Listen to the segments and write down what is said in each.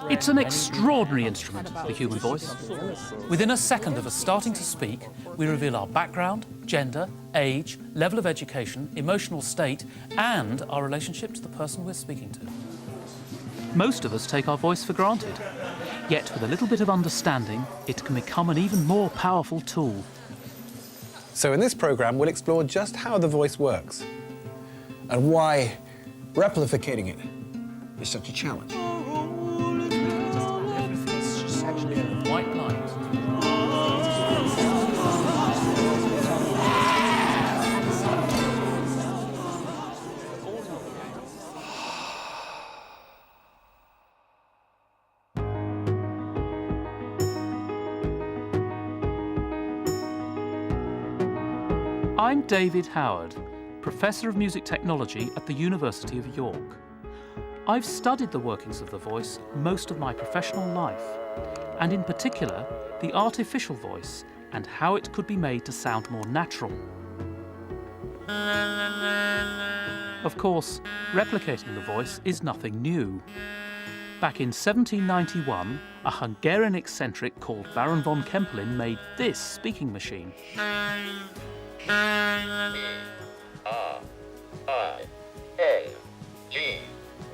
It's an extraordinary instrument, the human voice. Within a second of us starting to speak, we reveal our background, gender, age, level of education, emotional state, and our relationship to the person we're speaking to. Most of us take our voice for granted. Yet with a little bit of understanding, it can become an even more powerful tool. So in this programme, we'll explore just how the voice works and why replicating it is such a challenge. White light. I'm David Howard, Professor of Music Technology at the University of York. I've studied the workings of the voice most of my professional life, and in particular, the artificial voice and how it could be made to sound more natural. Of course, replicating the voice is nothing new. Back in 1791, a Hungarian eccentric called Baron von Kempelen made this speaking machine.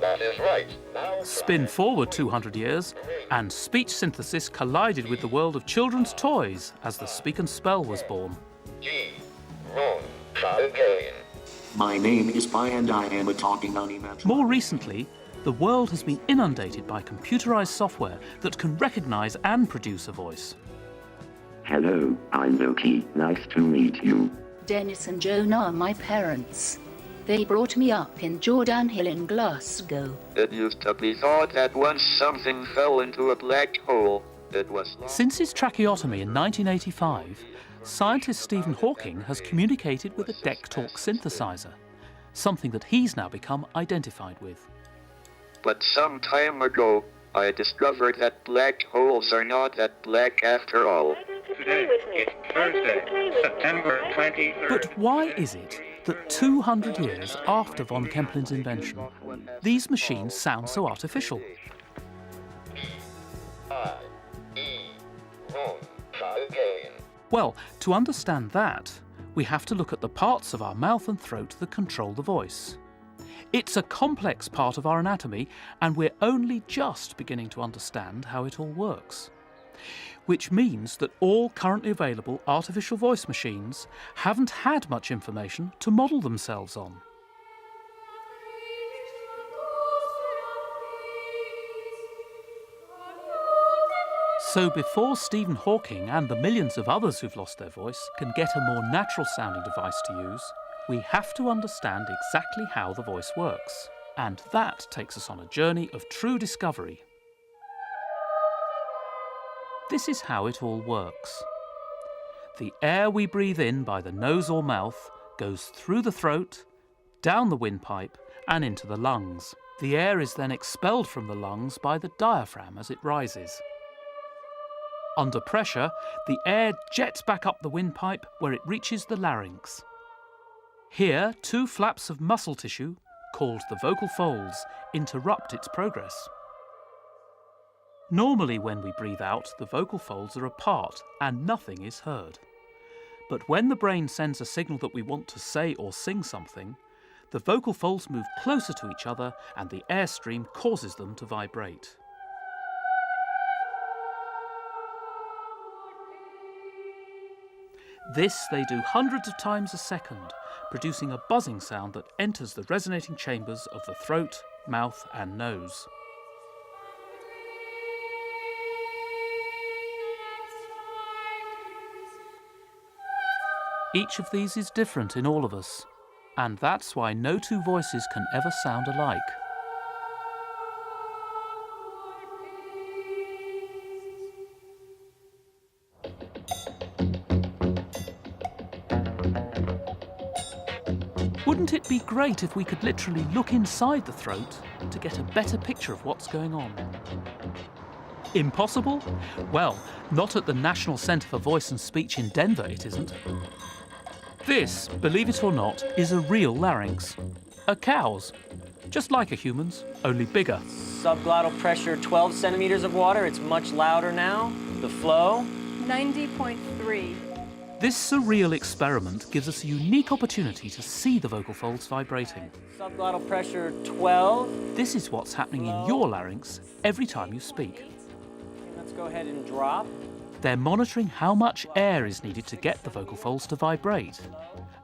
That is right. Spin forward 200 years, and speech synthesis collided with the world of children's toys as the Speak and Spell was born. My name is Pi and I am a talking unimaginable. More recently, the world has been inundated by computerized software that can recognize and produce a voice. Hello, I'm Loki. Nice to meet you. Dennis and Joan are my parents. They brought me up in Jordan Hill in Glasgow. It used to be thought that once something fell into a black hole, it was lost. Since his tracheotomy in 1985, scientist Stephen Hawking has communicated with a DEC Talk synthesizer, something that he's now become identified with. But some time ago, I discovered that black holes are not that black after all. Today is Thursday, September 23rd. But why is it that 200 years after von Kempelen's invention, these machines sound so artificial? Well, to understand that, we have to look at the parts of our mouth and throat that control the voice. It's a complex part of our anatomy, and we're only just beginning to understand how it all works. Which means that all currently available artificial voice machines haven't had much information to model themselves on. So before Stephen Hawking and the millions of others who've lost their voice can get a more natural sounding device to use, we have to understand exactly how the voice works. And that takes us on a journey of true discovery. This is how it all works. The air we breathe in by the nose or mouth goes through the throat, down the windpipe, and into the lungs. The air is then expelled from the lungs by the diaphragm as it rises. Under pressure, the air jets back up the windpipe where it reaches the larynx. Here, two flaps of muscle tissue, called the vocal folds, interrupt its progress. Normally when we breathe out, the vocal folds are apart and nothing is heard. But when the brain sends a signal that we want to say or sing something, the vocal folds move closer to each other and the airstream causes them to vibrate. This they do hundreds of times a second, producing a buzzing sound that enters the resonating chambers of the throat, mouth and nose. Each of these is different in all of us, and that's why no two voices can ever sound alike. Wouldn't it be great if we could literally look inside the throat to get a better picture of what's going on? Impossible? Well, not at the National Centre for Voice and Speech in Denver, it isn't. This, believe it or not, is a real larynx. A cow's. Just like a human's, only bigger. Subglottal pressure 12 centimeters of water. It's much louder now. The flow. 90.3. This surreal experiment gives us a unique opportunity to see the vocal folds vibrating. Subglottal pressure 12. This is what's happening in your larynx every time you speak. Okay, let's go ahead and drop. They're monitoring how much air is needed to get the vocal folds to vibrate,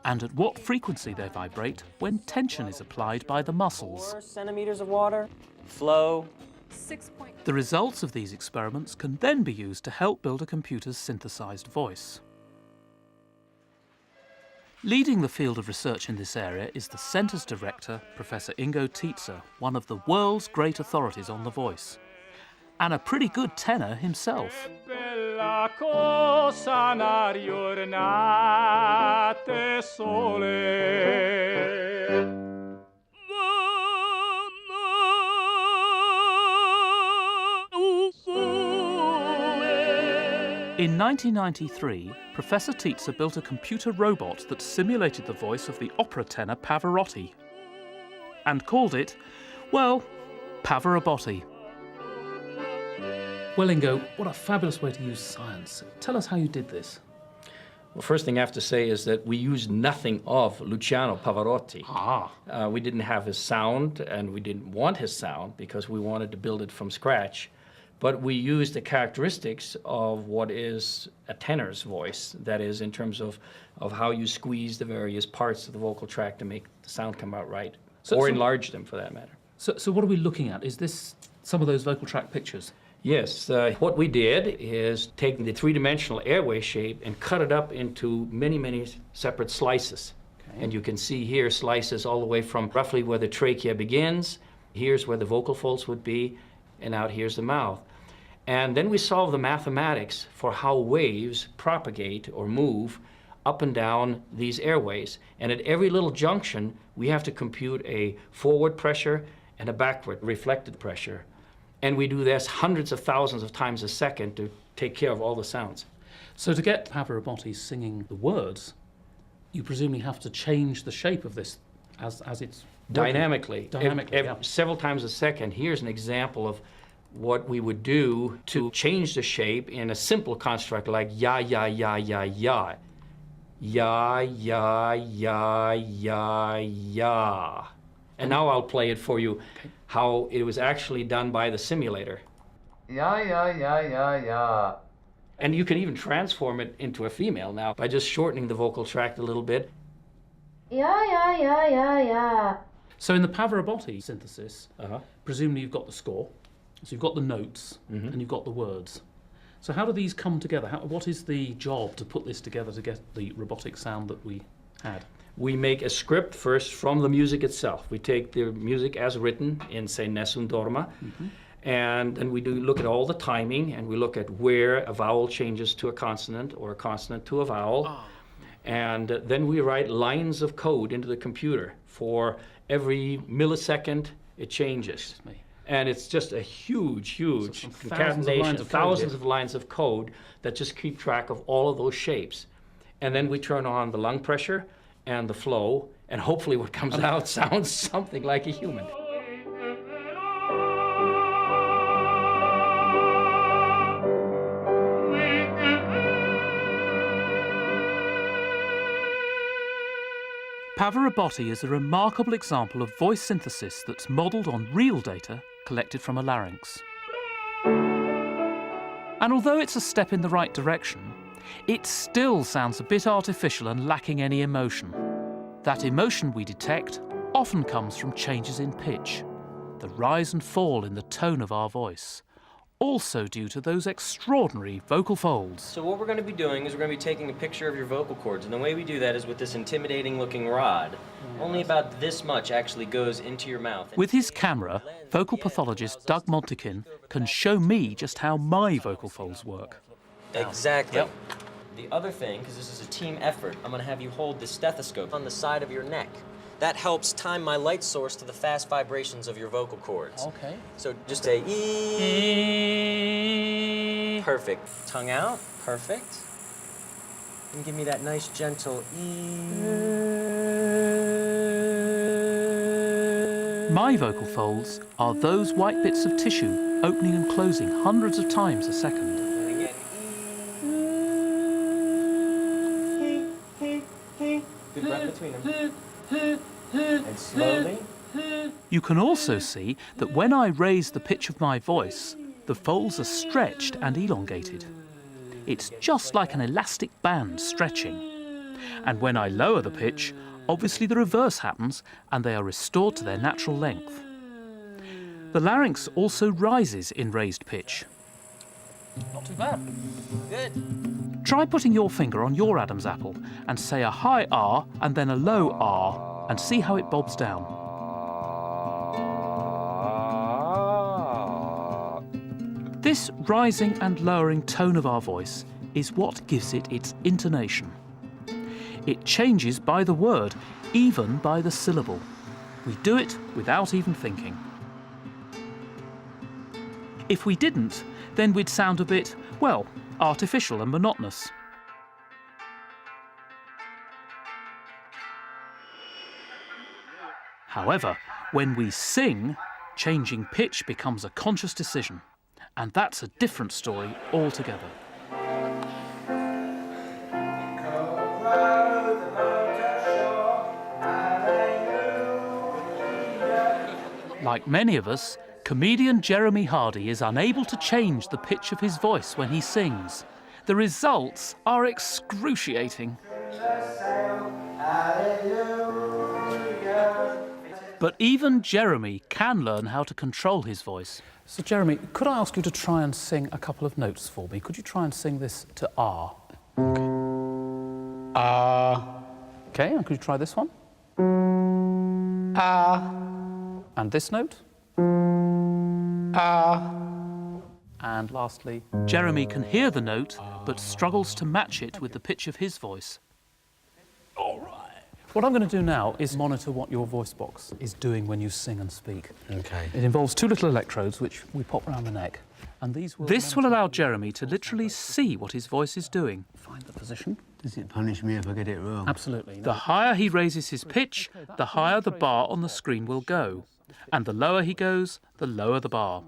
and at what frequency they vibrate when tension is applied by the muscles. 4 centimeters of water. Flow. 6. The results of these experiments can then be used to help build a computer's synthesized voice. Leading the field of research in this area is the Centre's director, Professor Ingo Tietze, one of the world's great authorities on the voice, and a pretty good tenor himself. In 1993, Professor Tietze built a computer robot that simulated the voice of the opera tenor Pavarotti and called it, well, Pavarotti. Well, Ingo, what a fabulous way to use science. Tell us how you did this. Well, first thing I have to say is that we used nothing of Luciano Pavarotti. We didn't have his sound, and we didn't want his sound because we wanted to build it from scratch. But we used the characteristics of what is a tenor's voice, that is, in terms of how you squeeze the various parts of the vocal tract to make the sound come out right, or enlarge them for that matter. So what are we looking at? Is this some of those vocal tract pictures? Yes, what we did is take the three-dimensional airway shape and cut it up into many, many separate slices. Okay. And you can see here slices all the way from roughly where the trachea begins, here's where the vocal folds would be, and out here's the mouth. And then we solve the mathematics for how waves propagate or move up and down these airways. And at every little junction, we have to compute a forward pressure and a backward reflected pressure. And we do this hundreds of thousands of times a second to take care of all the sounds. So to get Pavarotti singing the words, you presumably have to change the shape of this as it's dynamically. Yeah. Several times a second. Here's an example of what we would do to change the shape in a simple construct like ya, ya, ya, ya, ya. Ya, ya, ya, ya, ya. And now I'll play it for you, how it was actually done by the simulator. Ya, ya, ya, ya, ya. And you can even transform it into a female now by just shortening the vocal tract a little bit. Ya, ya, ya, ya, ya. So in the Pavarotti synthesis, presumably you've got the score, so you've got the notes, and you've got the words. So how do these come together? What is the job to put this together to get the robotic sound that we had? We make a script first from the music itself. We take the music as written in, say, Nessun Dorma, and we do look at all the timing, and we look at where a vowel changes to a consonant or a consonant to a vowel. And then we write lines of code into the computer. For every millisecond, it changes. And it's just a huge, huge concatenation of thousands of lines of code that just keep track of all of those shapes. And then we turn on the lung pressure and the flow, and hopefully what comes out sounds something like a human. Pavarotti is a remarkable example of voice synthesis that's modelled on real data collected from a larynx. And although it's a step in the right direction, it still sounds a bit artificial and lacking any emotion. That emotion we detect often comes from changes in pitch, the rise and fall in the tone of our voice, also due to those extraordinary vocal folds. So what we're going to be doing is we're going to be taking a picture of your vocal cords, and the way we do that is with this intimidating looking rod. Only about this much actually goes into your mouth. With his camera, vocal pathologist Doug Montekin can show me just how my vocal folds work. Exactly. Yep. The other thing, because this is a team effort, I'm going to have you hold the stethoscope on the side of your neck. That helps time my light source to the fast vibrations of your vocal cords. Okay. So just say E. Perfect. Tongue out. Perfect. And give me that nice gentle E. My My vocal folds are those white bits of tissue opening and closing hundreds of times a second. Good breath between them. And slowly. You can also see that when I raise the pitch of my voice, the folds are stretched and elongated. It's just like an elastic band stretching. And when I lower the pitch, obviously the reverse happens and they are restored to their natural length. The larynx also rises in raised pitch. Not too bad. Good. Try putting your finger on your Adam's apple and say a high R and then a low R and see how it bobs down. This rising and lowering tone of our voice is what gives it its intonation. It changes by the word, even by the syllable. We do it without even thinking. If we didn't, then we'd sound a bit, well, artificial and monotonous. However, when we sing, changing pitch becomes a conscious decision. And that's a different story altogether. Like many of us, comedian Jeremy Hardy is unable to change the pitch of his voice when he sings. The results are excruciating. But even Jeremy can learn how to control his voice. So Jeremy, could I ask you to try and sing a couple of notes for me? Could you try and sing this to R? Ah. Okay, and could you try this one? Ah. And this note? Ah. And lastly, Jeremy can hear the note, but struggles to match it with the pitch of his voice. All right. What I'm going to do now is monitor what your voice box is doing when you sing and speak. Okay. It involves two little electrodes which we pop around the neck. And these will This will allow Jeremy to literally see what his voice is doing. Find the position. Does it punish me if I get it wrong? Absolutely. The higher he raises his pitch, the higher the bar on the screen will go. And the lower he goes, the lower the bar.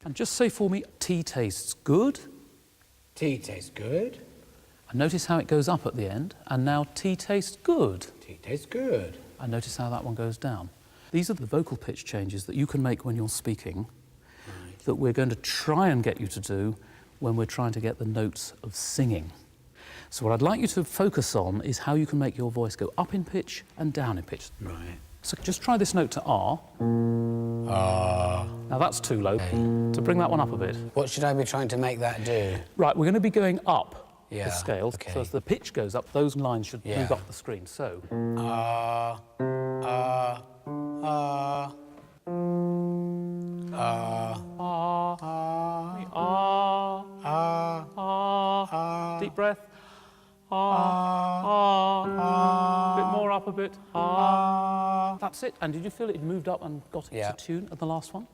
And just say for me, tea tastes good. Tea tastes good. And notice how it goes up at the end. And now tea tastes good. Tea tastes good. And notice how that one goes down. These are the vocal pitch changes that you can make when you're speaking, that we're going to try and get you to do when we're trying to get the notes of singing. So what I'd like you to focus on is how you can make your voice go up in pitch and down in pitch. Right. So just try this note to R. Ah. Now that's too low. To bring that one up a bit. What should I be trying to make that do? Right, we're going to be going up Yeah, the scales. okay. So as the pitch goes up, those lines should move up the screen. So. Ah. Ah. Ah. Ah. Ah. Ah. Ah. Deep breath. Ah. Ah. A bit more up a bit. Ah. That's it. And did you feel it moved up and got into tune at the last one?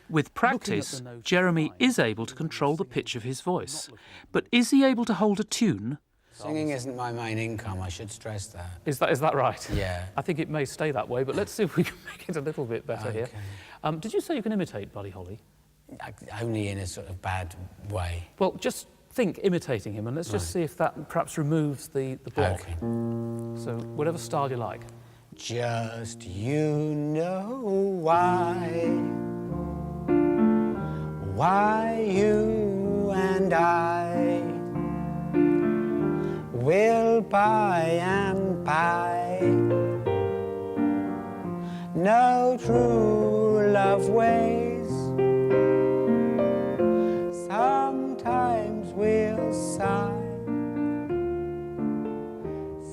With practice, Jeremy is able to control the pitch of his voice. But is he able to hold a tune? Singing isn't my main income, I should stress that. Is that right? Yeah. I think it may stay that way, but let's see if we can make it a little bit better here. Did you say you can imitate Buddy Holly? Only in a sort of bad way. Well, just think imitating him, and let's just see if that perhaps removes the block. Okay. So, whatever style you like. Just you know why you and I will by and by know true love ways. Sometimes we'll sigh,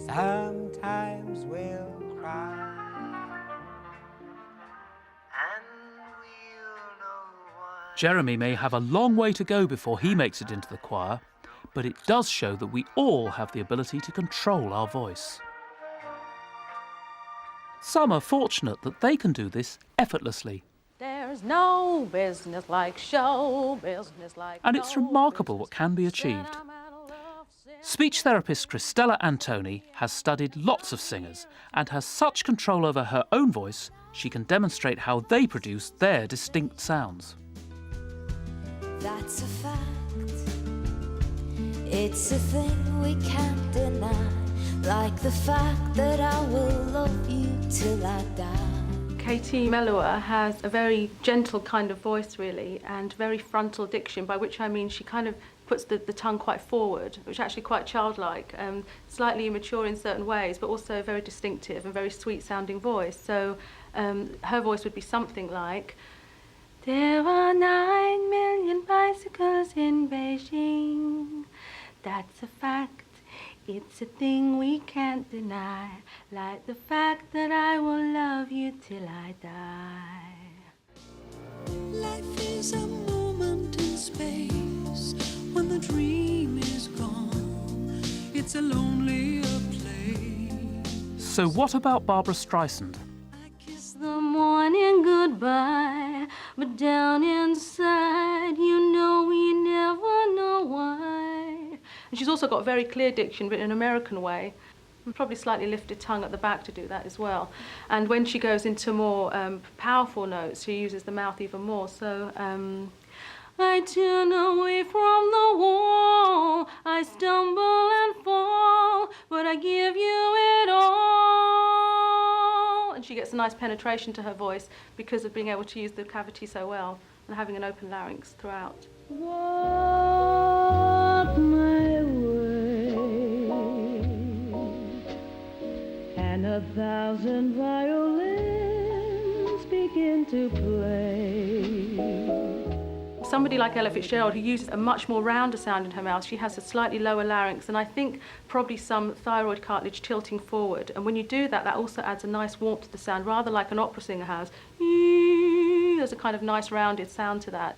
sometimes we'll cry. Jeremy may have a long way to go before he makes it into the choir, but it does show that we all have the ability to control our voice. Some are fortunate that they can do this effortlessly. There's no business like show business like. And it's remarkable what can be achieved. Speech therapist Christella Antoni has studied lots of singers and has such control over her own voice she can demonstrate how they produce their distinct sounds. That's a fact. It's a thing we can't deny, like the fact that I will love you till I die. Katie Melua has a very gentle kind of voice, really, and very frontal diction, by which I mean she kind of puts the tongue quite forward, which is actually quite childlike, slightly immature in certain ways, but also very distinctive and very sweet-sounding voice. So her voice would be something like, there are 9 million bicycles in Beijing. That's a fact. It's a thing we can't deny, like the fact that I will love you till I die. Life is a moment in space when the dream is gone. It's a lonelier place. So what about Barbra Streisand? Kiss the morning goodbye, but down inside, you know we never know why. And she's also got very clear diction, but in an American way. And probably slightly lifted tongue at the back to do that as well. And when she goes into more powerful notes, she uses the mouth even more. So, I turn away from the wall, I stumble and fall, but I give you it all. And she gets a nice penetration to her voice because of being able to use the cavity so well and having an open larynx throughout. Walk my way, and 1,000 violins begin to play. Somebody like Ella Fitzgerald, who uses a much more rounder sound in her mouth, she has a slightly lower larynx, and I think probably some thyroid cartilage tilting forward. And when you do that, that also adds a nice warmth to the sound, rather like an opera singer has. There's a kind of nice rounded sound to that.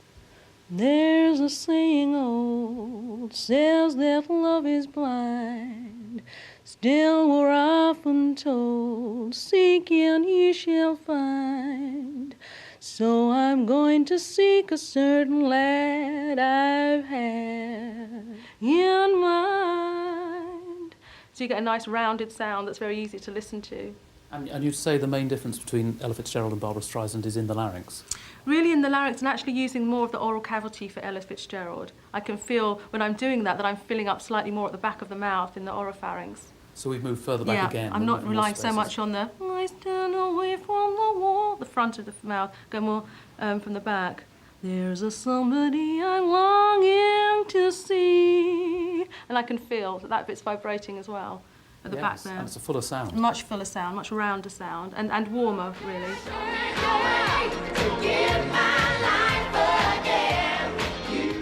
There's a saying old, says that love is blind. Still we're often told, seek and ye shall find. So I'm going to seek a certain lad I've had in mind. So you get a nice rounded sound that's very easy to listen to. And you'd say the main difference between Ella Fitzgerald and Barbra Streisand is in the larynx? Really in the larynx, and actually using more of the oral cavity for Ella Fitzgerald. I can feel, when I'm doing that I'm filling up slightly more at the back of the mouth in the oropharynx. So we've moved further back again. I'm not relying so much on the I stand away from the wall, the front of the mouth, go more from the back. There's a somebody I'm longing to see. And I can feel that bit's vibrating as well at the back there. And it's a fuller sound. Much fuller sound, much rounder sound, and warmer, really.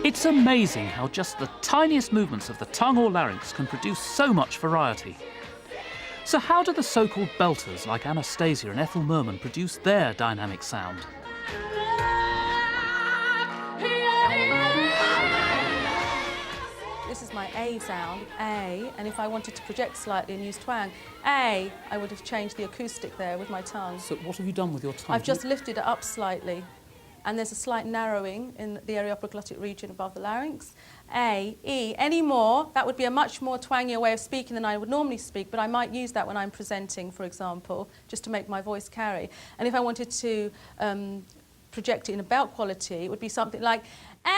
It's amazing how just the tiniest movements of the tongue or larynx can produce so much variety. So how do the so-called belters like Anastasia and Ethel Merman produce their dynamic sound? This is my A sound, A, and if I wanted to project slightly and use twang, A, I would have changed the acoustic there with my tongue. So what have you done with your tongue? I've just lifted it up slightly, and there's a slight narrowing in the areoproglottic region above the larynx. A, E. Any more, that would be a much more twangier way of speaking than I would normally speak, but I might use that when I'm presenting, for example, just to make my voice carry. And if I wanted to project it in a belt quality, it would be something like A.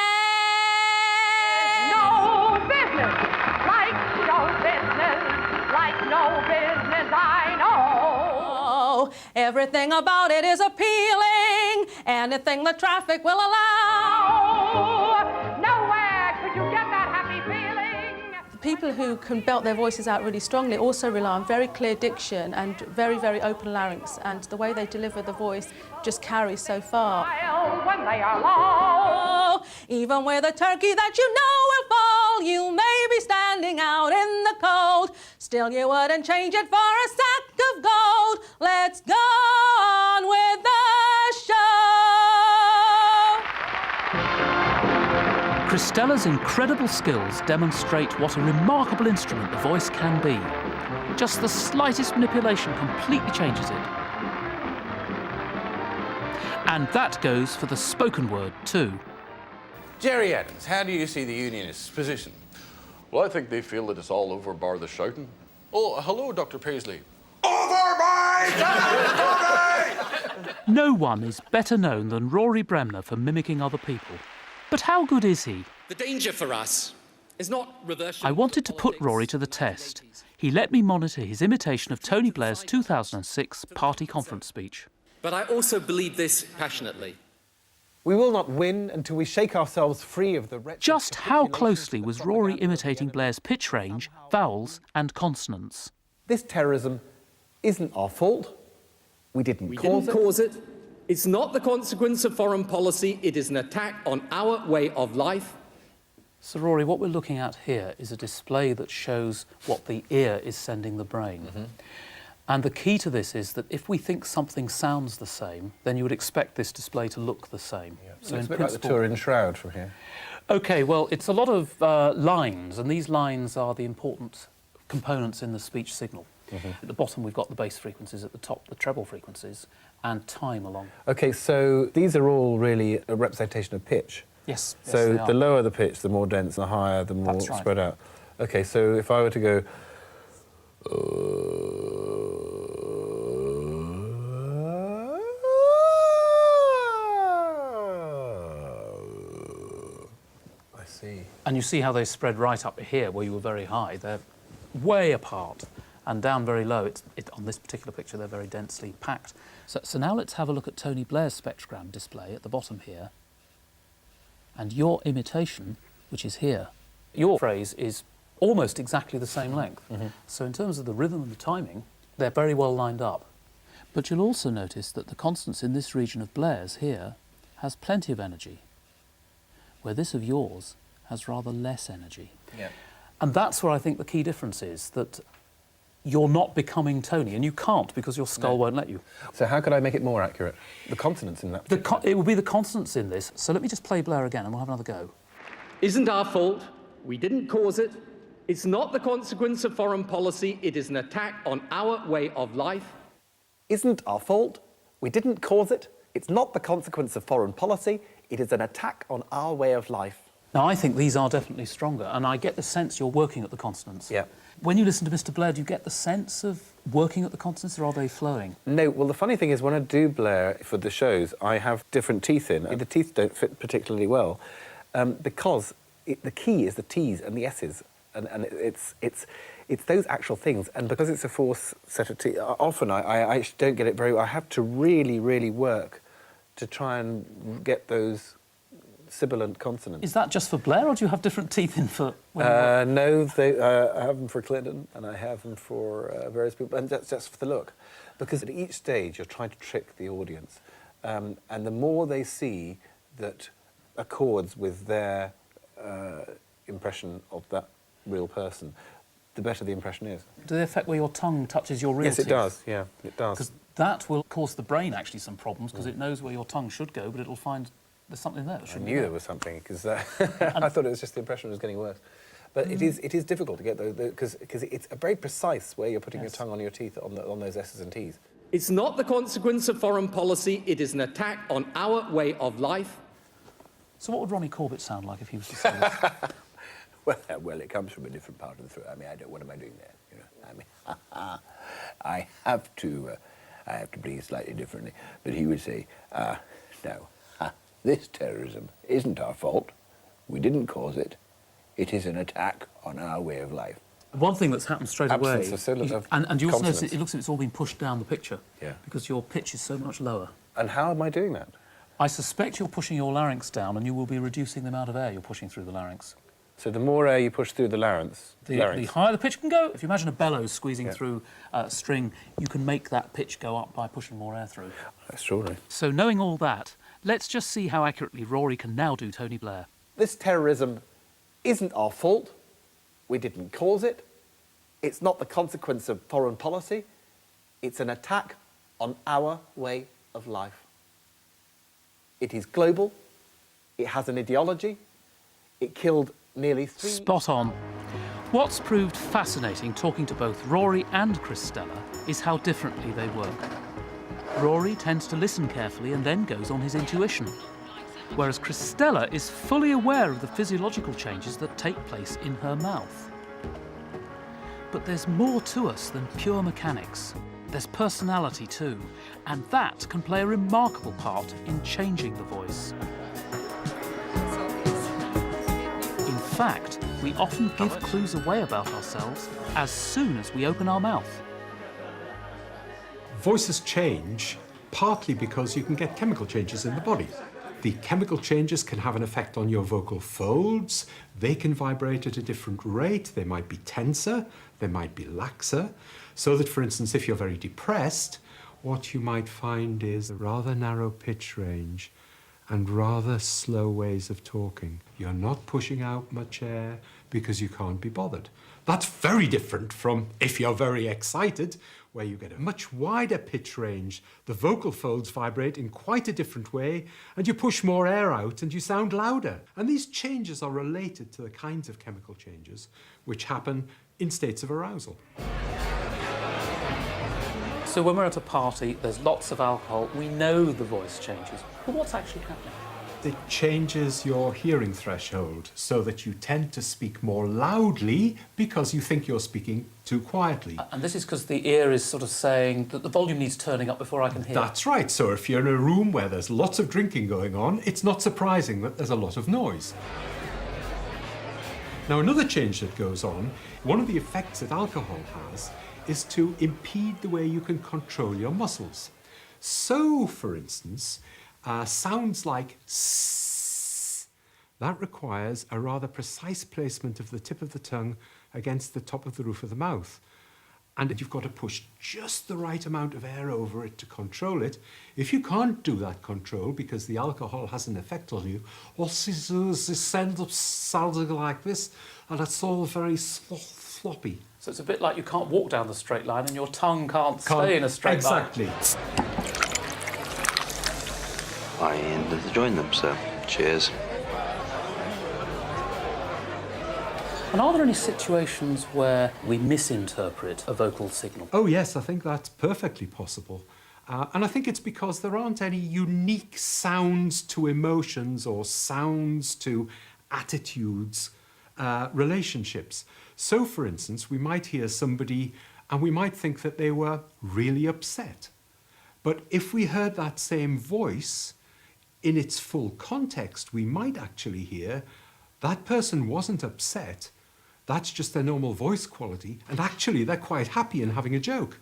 No business, like no business, like no business I know. Everything about it is appealing, anything the traffic will allow. Nowhere could you get that happy feeling. People who can belt their voices out really strongly also rely on very clear diction and very, very open larynx, and the way they deliver the voice just carries so far. When they are low, even with a turkey that you know will fall, you may be standing out in the cold, still you wouldn't change it for a sack of gold. Let's go on with the show. Christella's incredible skills demonstrate what a remarkable instrument the voice can be. Just the slightest manipulation completely changes it. And that goes for the spoken word too. Jerry Adams, how do you see the Unionists' position? Well, I think they feel that it's all over bar the shouting. Oh, hello, Dr. Paisley. Over my dead body! No one is better known than Rory Bremner for mimicking other people. But how good is he? The danger for us is not reversion. I wanted to put Rory to the test. He let me monitor his imitation of Tony Blair's 2006 party conference speech. But I also believe this passionately. We will not win until we shake ourselves free of the wretched... Just how closely was Rory imitating Blair's pitch range, vowels and consonants? This terrorism isn't our fault. We didn't cause it. It's not the consequence of foreign policy. It is an attack on our way of life. So, Rory, what we're looking at here is a display that shows what the ear is sending the brain. And the key to this is that if we think something sounds the same, then you would expect this display to look the same. Yeah. So it's a bit like the Turin Shroud from here. OK, well, it's a lot of lines, and these lines are the important components in the speech signal. At the bottom, we've got the bass frequencies, at the top, the treble frequencies, and time along. OK, so these are all really a representation of pitch. Yes. So the lower the pitch, the more dense, the higher, the more spread out. OK, so if I were to go... I see. And you see how they spread right up here, where you were very high. They're way apart. And down very low, on this particular picture, they're very densely packed. So now let's have a look at Tony Blair's spectrogram display at the bottom here. And your imitation, which is here, your phrase is almost exactly the same length. So in terms of the rhythm and the timing, they're very well lined up. But you'll also notice that the consonance in this region of Blair's here has plenty of energy, where this of yours has rather less energy. And that's where I think the key difference is, that you're not becoming Tony, and you can't because your skull won't let you. So how could I make it more accurate? The consonants in that? It would be the consonants in this. So let me just play Blair again and we'll have another go. Isn't our fault. We didn't cause it. It's not the consequence of foreign policy. It is an attack on our way of life. Isn't our fault. We didn't cause it. It's not the consequence of foreign policy. It is an attack on our way of life. Now, I think these are definitely stronger, and I get the sense you're working at the consonants. Yeah. When you listen to Mr. Blair, do you get the sense of working at the consonants, or are they flowing? No, well, the funny thing is, when I do Blair for the shows, I have different teeth in. The teeth don't fit particularly well, because the key is the T's and the S's, and it's those actual things. And because it's a fourth set of teeth, often I don't get it very well. I have to really, really work to try and get those sibilant consonants. Is that just for Blair, or do you have different teeth in for... No, I have them for Clinton, and I have them for various people, and that's just for the look. Because at each stage, you're trying to trick the audience. And the more they see that accords with their impression of that real person, the better the impression is. Do they affect where your tongue touches your real teeth? Yes, it does, yeah, it does. Because that will cause the brain, actually, some problems, because it knows where your tongue should go, but it'll find there's something there. I knew there was something, because I thought it was just the impression was getting worse. But it is difficult to get those, because it's a very precise where you're putting your tongue on your teeth on those S's and T's. It's not the consequence of foreign policy. It is an attack on our way of life. So what would Ronnie Corbett sound like if he was to say this? Well, it comes from a different part of the throat. I mean, what am I doing there? You know, I mean, I have to breathe slightly differently. But he would say, no, this terrorism isn't our fault. We didn't cause it. It is an attack on our way of life. One thing that's happened straight away, and you also notice it looks like it's all been pushed down the picture, because your pitch is so much lower. And how am I doing that? I suspect you're pushing your larynx down, and you will be reducing the amount of air you're pushing through the larynx. So the more air you push through the larynx... The higher the pitch can go. If you imagine a bellows squeezing through a string, you can make that pitch go up by pushing more air through. That's extraordinary. So knowing all that, let's just see how accurately Rory can now do Tony Blair. This terrorism isn't our fault. We didn't cause it. It's not the consequence of foreign policy. It's an attack on our way of life. It is global. It has an ideology. It killed nearly 3... Spot on. What's proved fascinating talking to both Rory and Chris Stella is how differently they work. Rory tends to listen carefully and then goes on his intuition, whereas Chris Stella is fully aware of the physiological changes that take place in her mouth. But there's more to us than pure mechanics. There's personality too, and that can play a remarkable part in changing the voice. In fact, we often give clues away about ourselves as soon as we open our mouth. Voices change partly because you can get chemical changes in the body. The chemical changes can have an effect on your vocal folds. They can vibrate at a different rate. They might be tenser, they might be laxer. So that, for instance, if you're very depressed, what you might find is a rather narrow pitch range and rather slow ways of talking. You're not pushing out much air because you can't be bothered. That's very different from if you're very excited, where you get a much wider pitch range. The vocal folds vibrate in quite a different way, and you push more air out and you sound louder. And these changes are related to the kinds of chemical changes which happen in states of arousal. So when we're at a party, there's lots of alcohol, we know the voice changes. But what's actually happening? It changes your hearing threshold so that you tend to speak more loudly because you think you're speaking too quietly. And this is because the ear is sort of saying that the volume needs turning up before I can hear. That's right. So if you're in a room where there's lots of drinking going on, it's not surprising that there's a lot of noise. Now, another change that goes on, one of the effects that alcohol has is to impede the way you can control your muscles. So, for instance, sounds like s, that requires a rather precise placement of the tip of the tongue against the top of the roof of the mouth. And you've got to push just the right amount of air over it to control it. If you can't do that control because the alcohol has an effect on you, all this ends up sounding like this, and it's all very floppy. So it's a bit like you can't walk down the straight line and your tongue can't stay in a straight line. Exactly. I intend to join them, so cheers. And are there any situations where we misinterpret a vocal signal? Oh yes, I think that's perfectly possible. And I think it's because there aren't any unique sounds to emotions or sounds to attitudes, relationships. So, for instance, we might hear somebody and we might think that they were really upset. But if we heard that same voice in its full context, we might actually hear that person wasn't upset. That's just their normal voice quality, and actually they're quite happy and having a joke.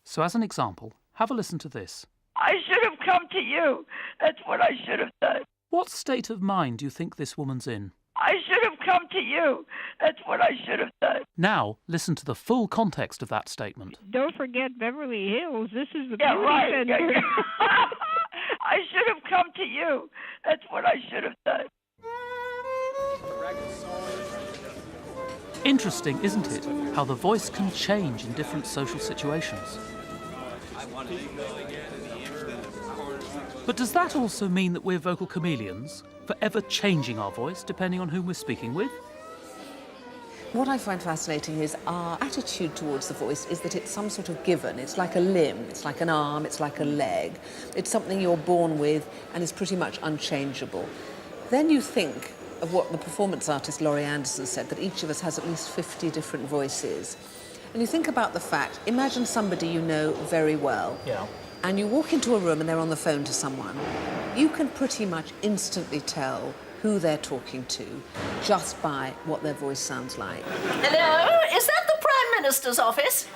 So as an example, have a listen to this. I should have come to you. That's what I should have done. What state of mind do you think this woman's in? I should have come to you. That's what I should have done. Now, listen to the full context of that statement. Don't forget Beverly Hills. This is the Yeah, beauty right. center. I should have come to you. That's what I should have done. Interesting, isn't it, how the voice can change in different social situations? But does that also mean that we're vocal chameleons, forever changing our voice depending on whom we're speaking with? What I find fascinating is our attitude towards the voice is that it's some sort of given. It's like a limb, it's like an arm, it's like a leg. It's something you're born with and is pretty much unchangeable. Then you think of what the performance artist Laurie Anderson said, that each of us has at least 50 different voices. And you think about the fact, imagine somebody you know very well. Yeah. And you walk into a room and they're on the phone to someone. You can pretty much instantly tell who they're talking to just by what their voice sounds like. Hello? Is that the Prime Minister's office?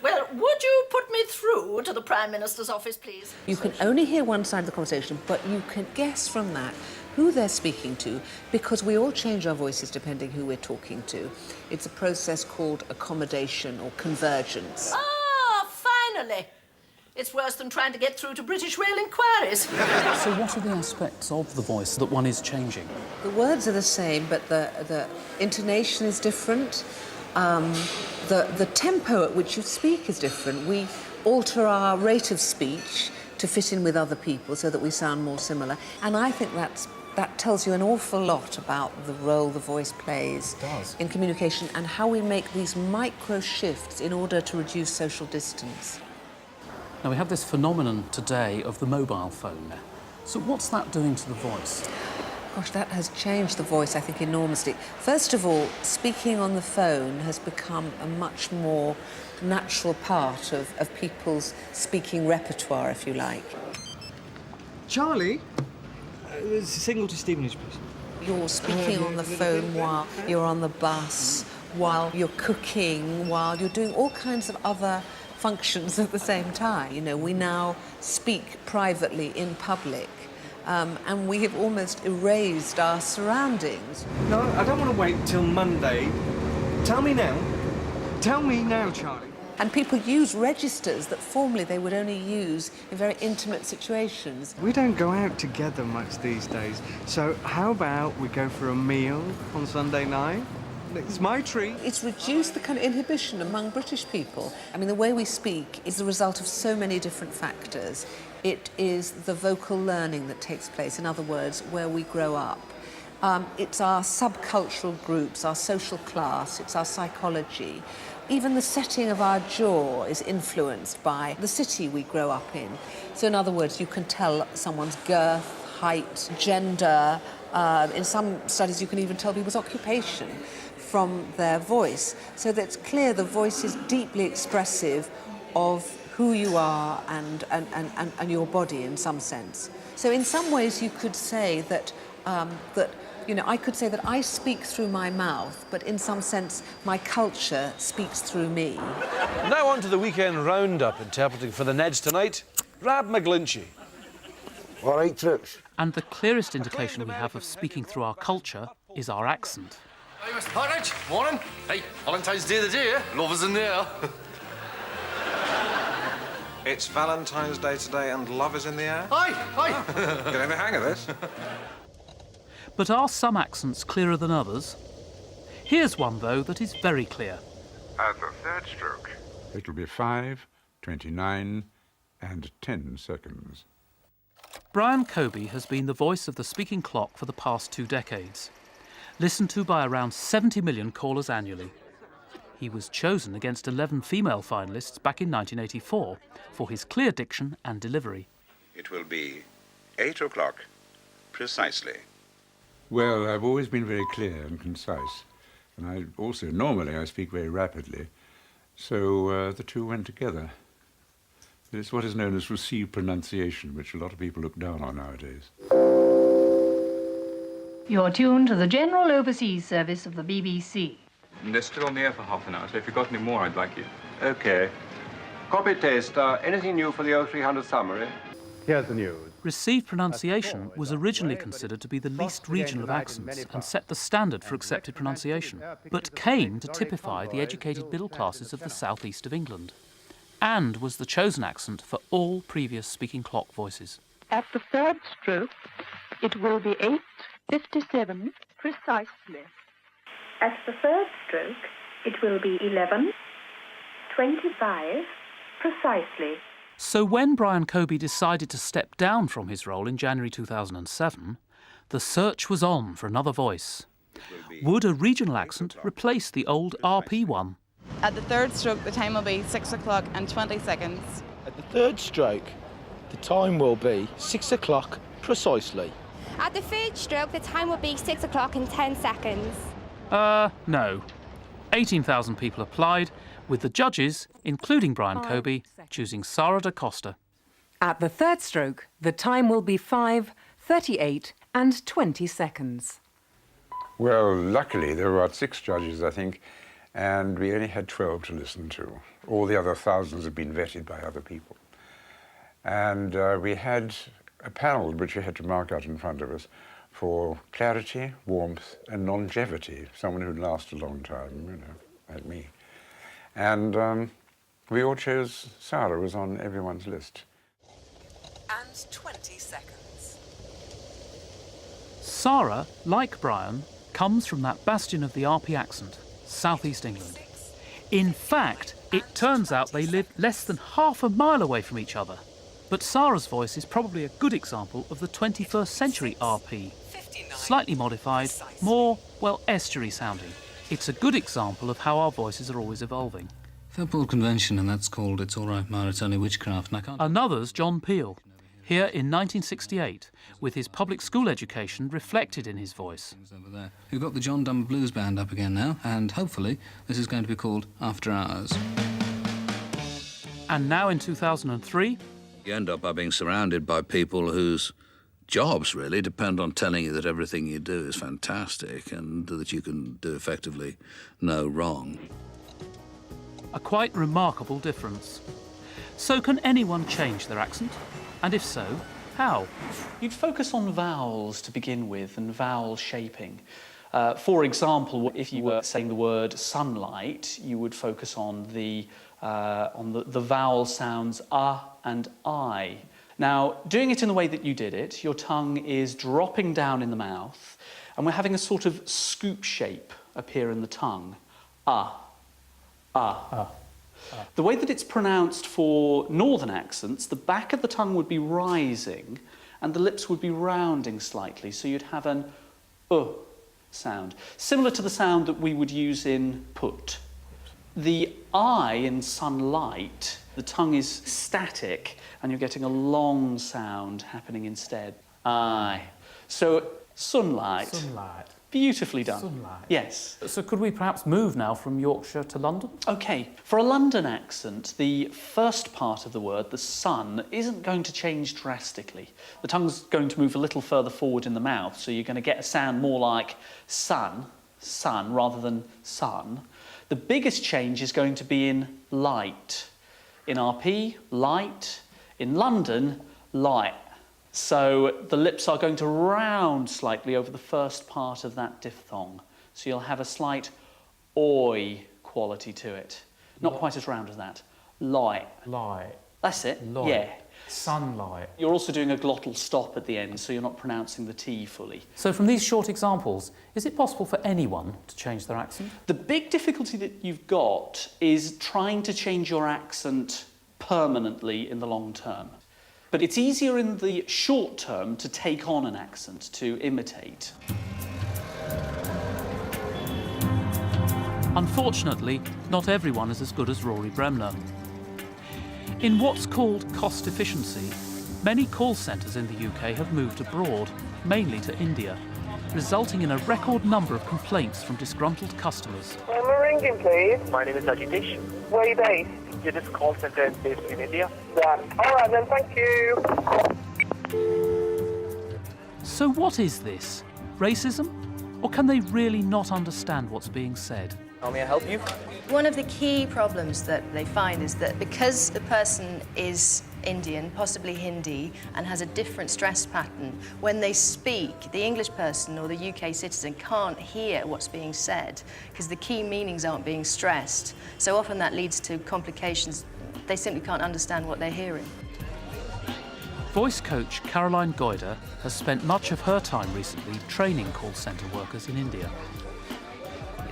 Well, would you put me through to the Prime Minister's office, please? You can only hear one side of the conversation, but you can guess from that who they're speaking to, because we all change our voices depending who we're talking to. It's a process called accommodation or convergence. Ah, finally! It's worse than trying to get through to British Rail Inquiries. So what are the aspects of the voice that one is changing? The words are the same, but the intonation is different. The tempo at which you speak is different. We alter our rate of speech to fit in with other people so that we sound more similar. And I think that tells you an awful lot about the role the voice plays in communication and how we make these micro shifts in order to reduce social distance. Now, we have this phenomenon today of the mobile phone. So what's that doing to the voice? Gosh, that has changed the voice, I think, enormously. First of all, speaking on the phone has become a much more natural part of people's speaking repertoire, if you like. Charlie, there's a single to Stevenage, please. You're speaking on the phone while you're on the bus, while you're cooking, while you're doing all kinds of other functions at the same time. You know, we now speak privately in public. And we have almost erased our surroundings. No, I don't want to wait till Monday. Tell me now. Tell me now, Charlie. And people use registers that formerly they would only use in very intimate situations. We don't go out together much these days, so how about we go for a meal on Sunday night? It's my treat. It's reduced the kind of inhibition among British people. I mean, the way we speak is the result of so many different factors. It is the vocal learning that takes place, in other words, where we grow up. It's our subcultural groups, our social class, it's our psychology. Even the setting of our jaw is influenced by the city we grow up in. So in other words, you can tell someone's girth, height, gender. In some studies, you can even tell people's occupation from their voice. So that's clear the voice is deeply expressive of who you are and your body in some sense. So in some ways you could say that, I could say that I speak through my mouth, but in some sense my culture speaks through me. Now on to the weekend roundup, interpreting for the Neds tonight, Rab McGlinchey. All right, troops. And the clearest indication we have of speaking through our culture is our accent. Hey, Mr. Partridge. Morning. Hey, Valentine's Day the day, eh? Lovers in the air. It's Valentine's Day today and love is in the air? Hi, hi. Getting the hang of this. But are some accents clearer than others? Here's one, though, that is very clear. At the third stroke, it'll be 5, 29, and 10 seconds. Brian Coby has been the voice of the speaking clock for the past 2 decades, listened to by around 70 million callers annually. He was chosen against 11 female finalists back in 1984 for his clear diction and delivery. It will be 8 o'clock, precisely. Well, I've always been very clear and concise. And normally I speak very rapidly. So the two went together. It's what is known as received pronunciation, which a lot of people look down on nowadays. You're tuned to the General Overseas Service of the BBC. They're still on the air for half an hour, so if you've got any more, I'd like you. OK. Copy taste. Anything new for the 0300 summary? Here's the news. Received pronunciation was originally considered to be the least regional of accents and set the standard for accepted pronunciation, but came to typify the educated middle classes of the southeast of England, and was the chosen accent for all previous speaking clock voices. At the third stroke, it will be 8:57 precisely. At the third stroke, it will be 11:25 precisely. So when Brian Coby decided to step down from his role in January 2007, the search was on for another voice. Would a regional accent replace the old RP one? At the third stroke, the time will be 6 o'clock and 20 seconds. At the third stroke, the time will be 6 o'clock precisely. At the third stroke, the time will be 6 o'clock and 10 seconds. No. 18,000 people applied, with the judges, including Brian Coby, choosing Sarah da Costa. At the third stroke, the time will be 5, 38 and 20 seconds. Well, luckily, there were about 6 judges, I think, and we only had 12 to listen to. All the other thousands had been vetted by other people. And we had a panel which we had to mark out in front of us for clarity, warmth, and longevity, someone who'd last a long time, like me. And we all chose Sarah, was on everyone's list. And 20 seconds. Sarah, like Brian, comes from that bastion of the RP accent, southeast England. In fact, it turns out they live less than half a mile away from each other. But Sarah's voice is probably a good example of the 21st century RP. Slightly modified, more, estuary sounding. It's a good example of how our voices are always evolving. Fairport Convention, and that's called It's All Right, Ma, It's Only Witchcraft. And I can't... Another's John Peel. here in 1968, with his public school education reflected in his voice. Over there. We've got the John Dunn Blues Band up again now, and hopefully this is going to be called After Hours. And now in 2003... You end up by being surrounded by people whose jobs really depend on telling you that everything you do is fantastic and that you can do effectively no wrong. A quite remarkable difference. So can anyone change their accent? And if so, how? You'd focus on vowels to begin with and vowel shaping. For example, if you were saying the word sunlight, you would focus on the vowel sounds and I. Now, doing it in the way that you did it, your tongue is dropping down in the mouth, and we're having a sort of scoop shape appear in the tongue. The way that it's pronounced for northern accents, the back of the tongue would be rising, and the lips would be rounding slightly, so you'd have an sound, similar to the sound that we would use in put. The I in sunlight, the tongue is static, and you're getting a long sound happening instead. I. So, sunlight. Sunlight. Beautifully done. Sunlight. Yes. So could we perhaps move now from Yorkshire to London? OK. For a London accent, the first part of the word, the sun, isn't going to change drastically. The tongue's going to move a little further forward in the mouth, so you're going to get a sound more like sun, rather than sun. The biggest change is going to be in light. In RP, light. In London, light. So the lips are going to round slightly over the first part of that diphthong. So you'll have a slight oi quality to it. Not quite as round as that. Light. Light. That's it. Light. Yeah. Sunlight. You're also doing a glottal stop at the end, so you're not pronouncing the T fully. So from these short examples, is it possible for anyone to change their accent? The big difficulty that you've got is trying to change your accent permanently in the long term. But it's easier in the short term to take on an accent, to imitate. Unfortunately, not everyone is as good as Rory Bremner. In what's called cost efficiency, many call centres in the UK have moved abroad, mainly to India, resulting in a record number of complaints from disgruntled customers. I'm ringing, please. My name is Ajitesh. Where are you based? This call center is based in India. Yeah. All right then, thank you. So what is this? Racism? Or can they really not understand what's being said? How may I help you? One of the key problems that they find is that because the person is Indian, possibly Hindi, and has a different stress pattern, when they speak, the English person or the UK citizen can't hear what's being said because the key meanings aren't being stressed. So often that leads to complications. They simply can't understand what they're hearing. Voice coach Caroline Goyder has spent much of her time recently training call centre workers in India.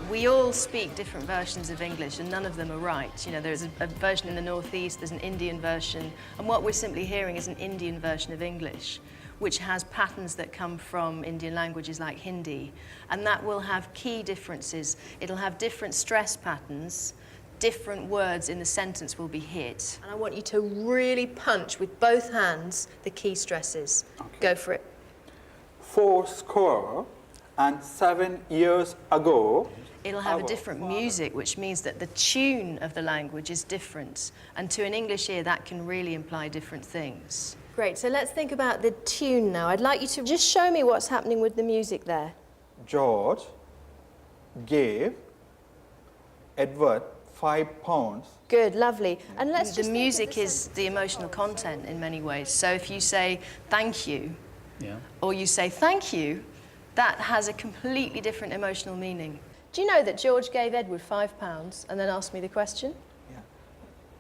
We all speak different versions of English and none of them are right. You know, there's a version in the Northeast, there's an Indian version, and what we're simply hearing is an Indian version of English, which has patterns that come from Indian languages like Hindi, and that will have key differences. It'll have different stress patterns, different words in the sentence will be hit. And I want you to really punch with both hands the key stresses. Okay. Go for it. 7 years ago. It'll have a different music, which means that the tune of the language is different. And to an English ear, that can really imply different things. Great, so let's think about the tune now. I'd like you to just show me what's happening with the music there. George gave Edward £5. Good, lovely. And let's the music is the emotional content in many ways. So if you say thank you, or you say thank you, that has a completely different emotional meaning. Do you know that George gave Edward £5 and then asked me the question? Yeah.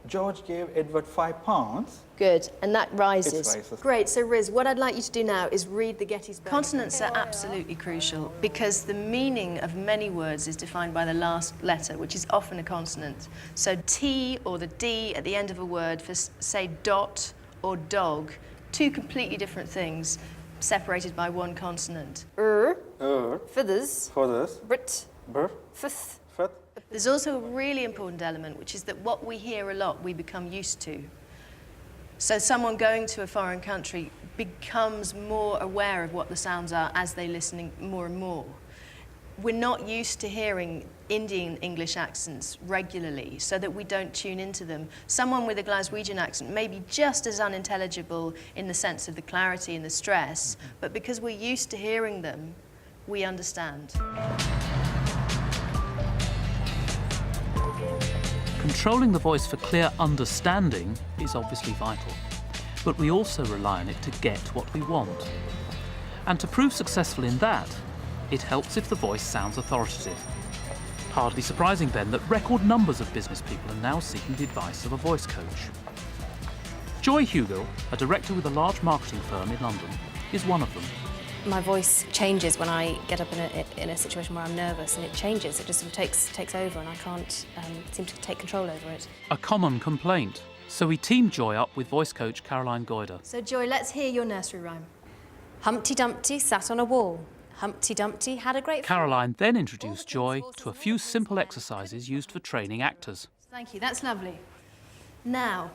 George gave Edward £5. Good, and that rises. It rises. Great, so Riz, what I'd like you to do now is read the Gettysburg. Consonants are absolutely crucial because the meaning of many words is defined by the last letter, which is often a consonant. So T or the D at the end of a word for, say, dot or dog, two completely different things separated by one consonant. Feathers. Brit. Fifth. There's also a really important element, which is that what we hear a lot, we become used to. So someone going to a foreign country becomes more aware of what the sounds are as they listen more and more. We're not used to hearing Indian English accents regularly, so that we don't tune into them. Someone with a Glaswegian accent may be just as unintelligible in the sense of the clarity and the stress, but because we're used to hearing them, we understand. Controlling the voice for clear understanding is obviously vital, but we also rely on it to get what we want. And to prove successful in that, it helps if the voice sounds authoritative. Hardly surprising then that record numbers of business people are now seeking the advice of a voice coach. Joy Hugill, a director with a large marketing firm in London, is one of them. My voice changes when I get up in a situation where I'm nervous, and it changes. It just sort of takes over, and I can't seem to take control over it. A common complaint. So we teamed Joy up with voice coach Caroline Goyder. So Joy, let's hear your nursery rhyme. Humpty Dumpty sat on a wall. Humpty Dumpty had a great... Caroline then introduced Joy to a few simple exercises used for training actors. Thank you, that's lovely. Now,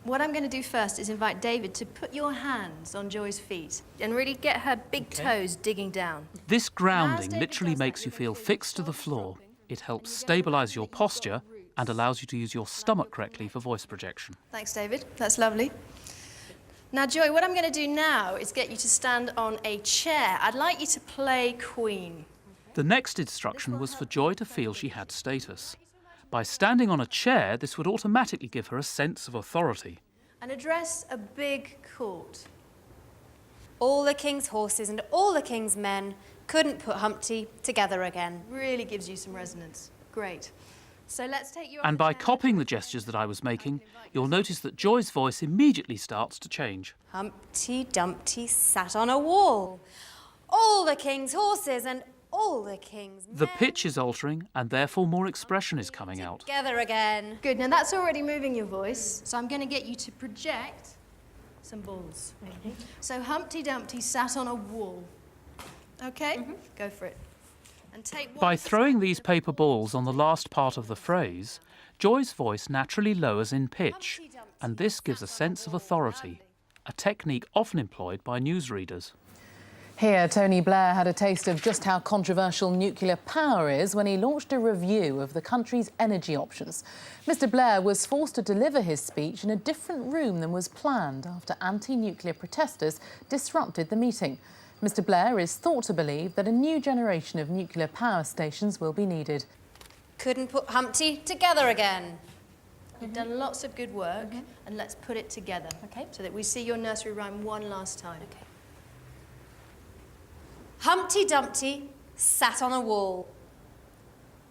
what I'm going to do first is invite David to put your hands on Joy's feet and really get her big toes digging down. This grounding literally makes you feel fixed to the floor. It helps stabilise your posture and allows you to use your stomach correctly for voice projection. Thanks, David. That's lovely. Now, Joy, what I'm going to do now is get you to stand on a chair. I'd like you to play Queen. The next instruction was for Joy to feel she had status. By standing on a chair, this would automatically give her a sense of authority. And address a big court. All the king's horses and all the king's men couldn't put Humpty together again. Really gives you some resonance. Great. So let's take you... And by copying the gestures that I was making, you'll notice that Joy's voice immediately starts to change. Humpty Dumpty sat on a wall. All the king's horses and all the king's men... The pitch is altering, and therefore more expression is coming out. Together again. Good, now that's already moving your voice, so I'm going to get you to project some balls. So Humpty Dumpty sat on a wall. OK? Go for it. And take one... By throwing these paper balls on the last part of the phrase, Joy's voice naturally lowers in pitch, and this gives a sense of authority, a technique often employed by newsreaders. Here, Tony Blair had a taste of just how controversial nuclear power is when he launched a review of the country's energy options. Mr Blair was forced to deliver his speech in a different room than was planned after anti-nuclear protesters disrupted the meeting. Mr Blair is thought to believe that a new generation of nuclear power stations will be needed. Couldn't put Humpty together again. You've done lots of good work, and let's put it together, so that we see your nursery rhyme one last time. Humpty Dumpty sat on a wall.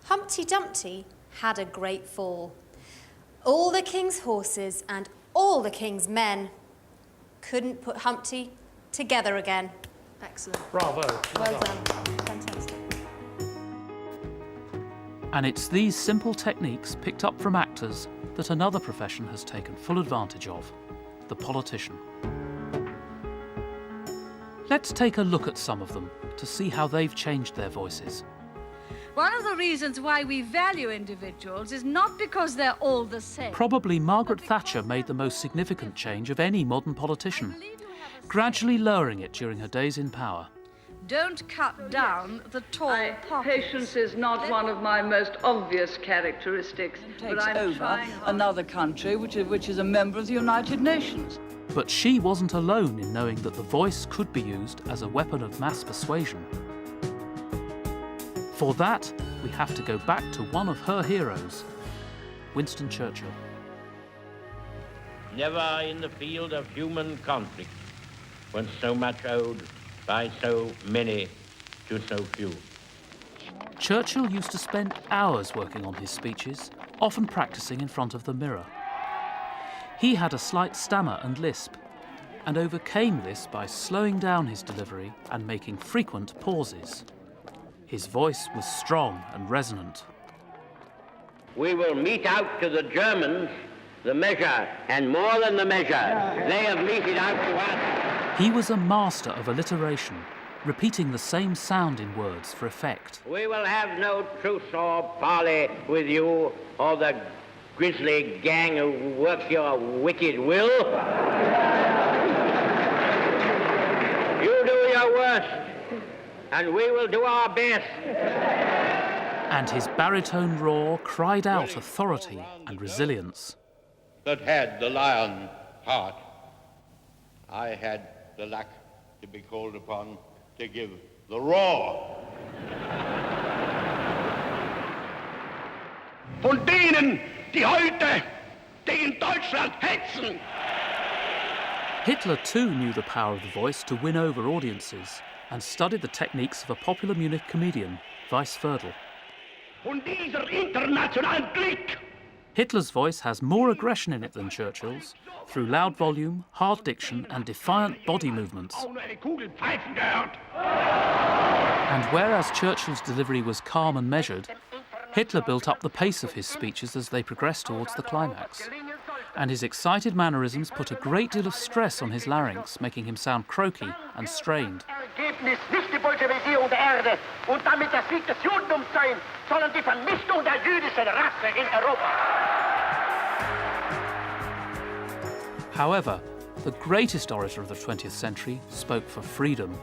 Humpty Dumpty had a great fall. All the king's horses and all the king's men couldn't put Humpty together again. Excellent. Bravo. Well done. Fantastic. And it's these simple techniques picked up from actors that another profession has taken full advantage of, the politician. Let's take a look at some of them to see how they've changed their voices. One of the reasons why we value individuals is not because they're all the same. Probably Margaret Thatcher made the most significant change of any modern politician, gradually lowering it during her days in power. Don't cut down the tall poppies. Patience is not one of my most obvious characteristics, but I'm over another country which is a member of the United Nations. But she wasn't alone in knowing that the voice could be used as a weapon of mass persuasion. For that, we have to go back to one of her heroes, Winston Churchill. Never in the field of human conflict was so much owed by so many to so few. Churchill used to spend hours working on his speeches, often practicing in front of the mirror. He had a slight stammer and lisp, and overcame this by slowing down his delivery and making frequent pauses. His voice was strong and resonant. We will mete out to the Germans the measure, and more than the measure, they have meted out to us. He was a master of alliteration, repeating the same sound in words for effect. We will have no truce or parley with you, or the grisly gang who works your wicked will. You do your worst, and we will do our best. And his baritone roar cried out authority and resilience. That had the lion heart. I had the luck to be called upon to give the roar. Von denen, die heute gegen Deutschland hetzen. Hitler too knew the power of the voice to win over audiences and studied the techniques of a popular Munich comedian, Weiss Fördl. Und dieser internationalen Krieg. Hitler's voice has more aggression in it than Churchill's, through loud volume, hard diction and defiant body movements. And whereas Churchill's delivery was calm and measured, Hitler built up the pace of his speeches as they progressed towards the climax. And his excited mannerisms put a great deal of stress on his larynx, making him sound croaky and strained. Ergebnis nicht die Bolschewisierung der Erde und damit der Sieg des Judentums sein, sondern die Vernichtung der jüdischen Rasse in Europa. However, the greatest orator of the 20th century spoke for freedom.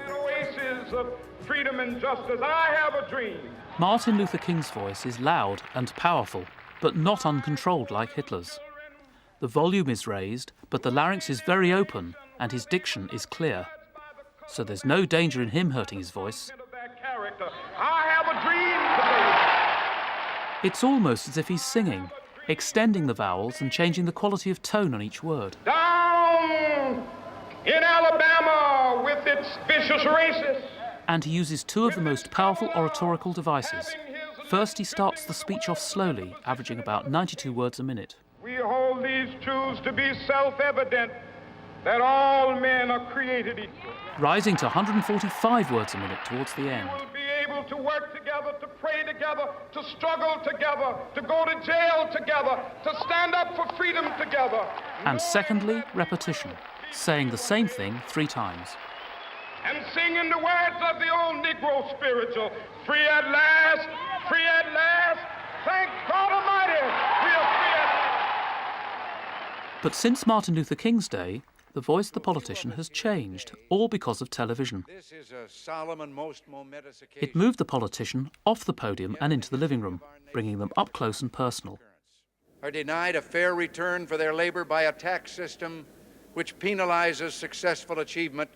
An oasis of freedom and justice, I have a dream. Martin Luther King's voice is loud and powerful, but not uncontrolled like Hitler's. The volume is raised, but the larynx is very open and his diction is clear. So there's no danger in him hurting his voice. I have a dream. It's almost as if he's singing, extending the vowels and changing the quality of tone on each word. Down in Alabama with its vicious racists. And he uses two of the most powerful oratorical devices. First, he starts the speech off slowly, averaging about 92 words a minute. We hold these truths to be self-evident, that all men are created equal. Rising to 145 words a minute towards the end. We will be able to work together, to pray together, to struggle together, to go to jail together, to stand up for freedom together. And secondly, repetition, saying the same thing 3 times. And singing the words of the old Negro spiritual, free at last, free at last, thank God Almighty, we are free at last. But since Martin Luther King's day, the voice of the politician has changed, all because of television. This is a solemn and most momentous occasion. It moved the politician off the podium and into the living room, bringing them up close and personal. Are denied a fair return for their labor by a tax system which penalizes successful achievement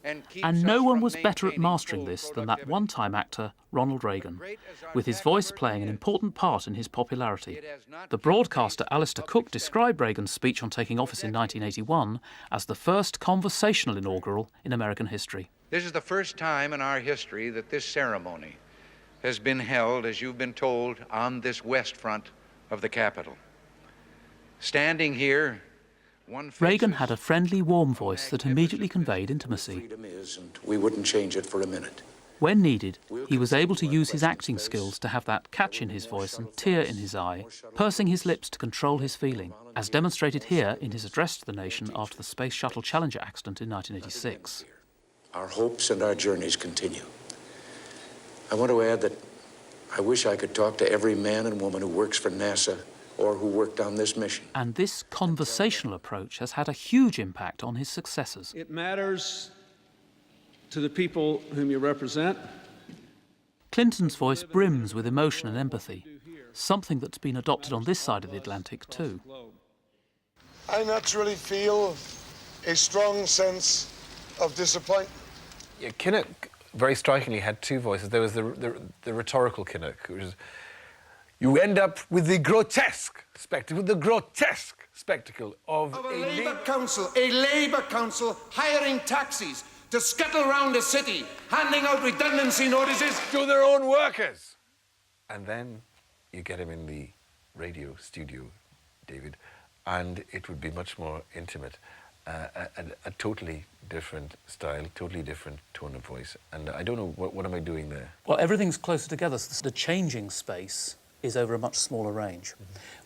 and keeps And no us one from was better at maintaining mastering full this than that productivity. one-time actor, Ronald Reagan, with his voice playing an important part in his popularity. The broadcaster Alistair Cook described Reagan's speech on taking office in 1981 as the first conversational inaugural in American history. This is the first time in our history that this ceremony has been held, as you've been told, on this west front of the Capitol. Standing here, Reagan had a friendly, warm voice that immediately conveyed intimacy. we wouldn't change it for a minute. When needed, he was able to use his acting skills to have that catch in his voice and tear in his eye, pursing his lips to control his feeling, as demonstrated here in his address to the nation after the Space Shuttle Challenger accident in 1986. Our hopes and our journeys continue. I want to add that I wish I could talk to every man and woman who works for NASA or who worked on this mission. And this conversational approach has had a huge impact on his successors. It matters to the people whom you represent. Clinton's voice brims with emotion and empathy, something that's been adopted on this side of the Atlantic too. I naturally feel a strong sense of disappointment. Yeah, Kinnock very strikingly had 2 voices. There was the rhetorical Kinnock, which is, you end up with the grotesque spectacle, of a Labour council hiring taxis to scuttle around the city, handing out redundancy notices to their own workers. And then you get him in the radio studio, David, and it would be much more intimate, a totally different style, totally different tone of voice. And I don't know, what am I doing there? Well, everything's closer together, so the changing space is over a much smaller range.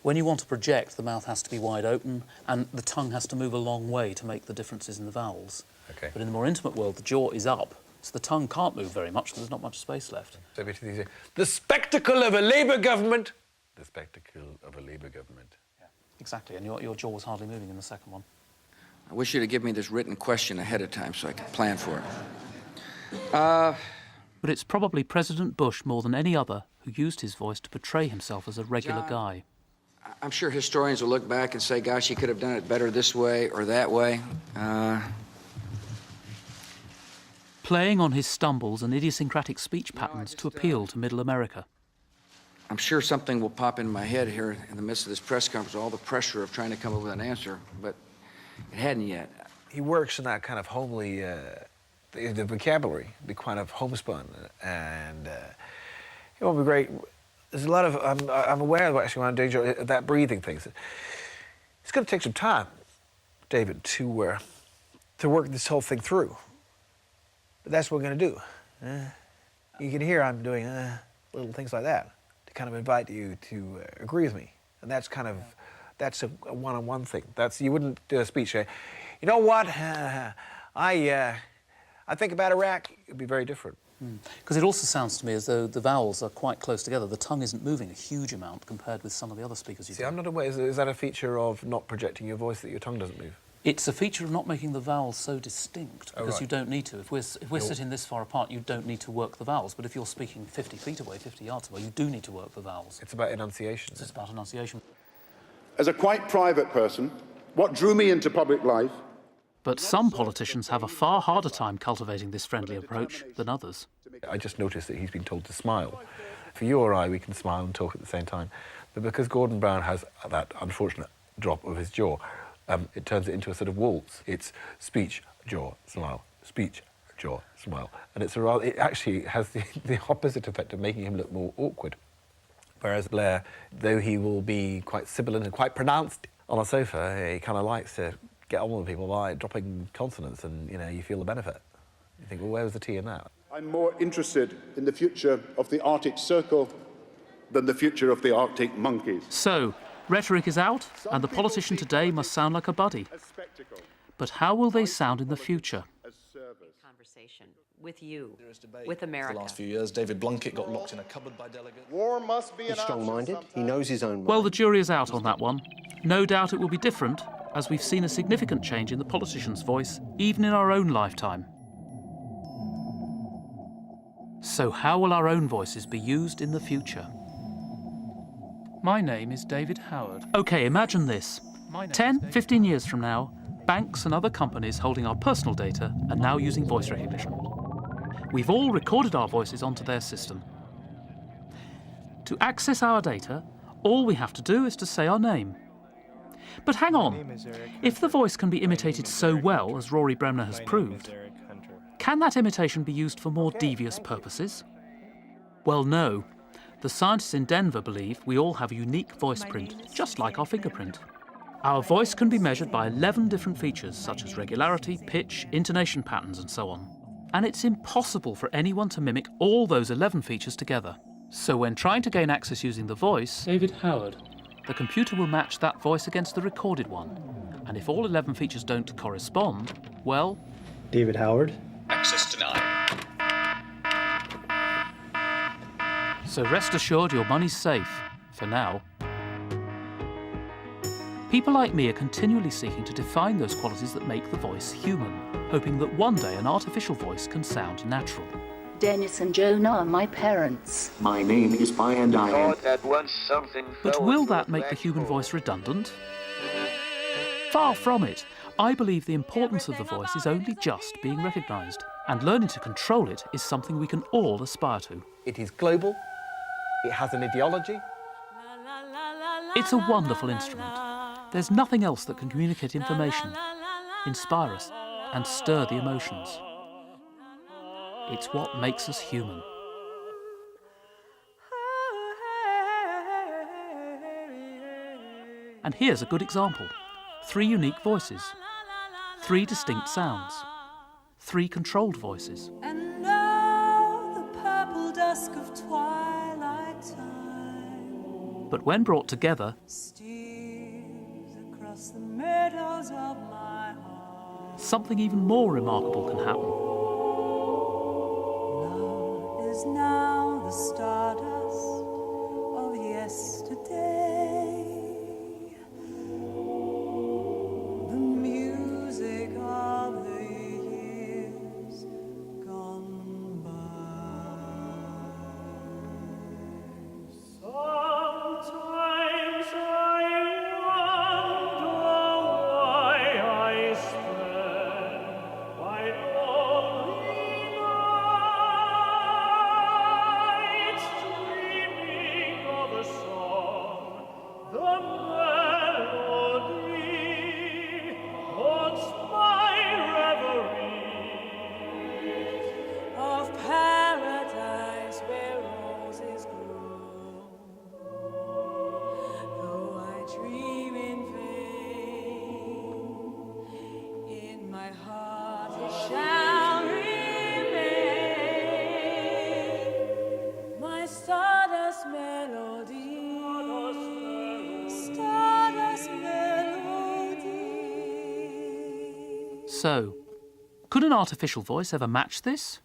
When you want to project, the mouth has to be wide open and the tongue has to move a long way to make the differences in the vowels. Okay. But in the more intimate world, the jaw is up, so the tongue can't move very much because there's not much space left. The spectacle of a Labour government the spectacle of a Labour government. Yeah. Exactly, and your jaw was hardly moving in the second one. I wish you to give me this written question ahead of time so I could plan for it. But it's probably President Bush more than any other who used his voice to portray himself as a regular guy. I'm sure historians will look back and say, gosh, he could have done it better this way or that way. Playing on his stumbles and idiosyncratic speech patterns to appeal to Middle America. I'm sure something will pop in my head here in the midst of this press conference, all the pressure of trying to come up with an answer, but it hadn't yet. He works in that kind of homely, the vocabulary, be kind of homespun, and it won't be great. There's a lot of, I'm aware of actually when I'm doing that breathing thing. It's going to take some time, David, to work this whole thing through. But that's what we're going to do. You can hear I'm doing little things like that to kind of invite you to agree with me. And that's kind of, that's a one-on-one thing. You wouldn't do a speech saying, you know what, I think about Iraq. It'd be very different. Because it also sounds to me as though the vowels are quite close together. The tongue isn't moving a huge amount compared with some of the other speakers you've See, I'm not aware. Is that a feature of not projecting your voice, that your tongue doesn't move? It's a feature of not making the vowels so distinct, because you don't need to. If we're sitting this far apart, you don't need to work the vowels. But if you're speaking 50 feet away, 50 yards away, you do need to work the vowels. It's about enunciation. It's about enunciation. As a quite private person, what drew me into public life... But some politicians have a far harder time cultivating this friendly approach than others. I just noticed that he's been told to smile. For you or I, we can smile and talk at the same time. But because Gordon Brown has that unfortunate drop of his jaw, it turns it into a sort of waltz. It's speech, jaw, smile, speech, jaw, smile. And it actually has the opposite effect of making him look more awkward. Whereas Blair, though he will be quite sibilant and quite pronounced on a sofa, he kind of likes to get on with people by dropping consonants, and you feel the benefit. You think, well, where was the T in that? I'm more interested in the future of the Arctic Circle than the future of the Arctic monkeys. So, rhetoric is out, and the politician today must sound like a buddy. But how will they sound in the future? Conversation with you, with America. The last few years, David Blunkett got locked in a cupboard by delegates. War must be He's strong-minded. He knows his own mind. Well, the jury is out on that one. No doubt it will be different, as we've seen a significant change in the politician's voice, even in our own lifetime. So how will our own voices be used in the future? My name is David Howard. OK, imagine this. 10, 15 years from now, banks and other companies holding our personal data are now using voice recognition. We've all recorded our voices onto their system. To access our data, all we have to do is to say our name. But hang on, if the voice can be imitated so well, as Rory Bremner has proved, can that imitation be used for more devious purposes? Well, no. The scientists in Denver believe we all have a unique voice print, just like our fingerprint. Our voice can be measured by 11 different features, such as regularity, pitch, intonation patterns, and so on. And it's impossible for anyone to mimic all those 11 features together. So when trying to gain access using the voice, David Howard, the computer will match that voice against the recorded one. And if all 11 features don't correspond, well... David Howard. Access denied. So rest assured your money's safe, for now. People like me are continually seeking to define those qualities that make the voice human, hoping that one day an artificial voice can sound natural. Dennis and Jonah are my parents. My name is By and I am. But will that make the human voice redundant? Far from it. I believe the importance of the voice is only just being recognised, and learning to control it is something we can all aspire to. It is global. It has an ideology. It's a wonderful instrument. There's nothing else that can communicate information, inspire us, and stir the emotions. It's what makes us human. And here's a good example. 3 unique voices, 3 distinct sounds, 3 controlled voices. And now the purple dusk of twilight time But when brought together, steals across the meadows of my heart. Something even more remarkable can happen. Love is now the stardust of yesterday. So, could an artificial voice ever match this?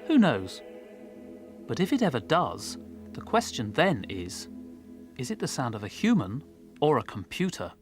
Who knows? But if it ever does, the question then is it the sound of a human or a computer?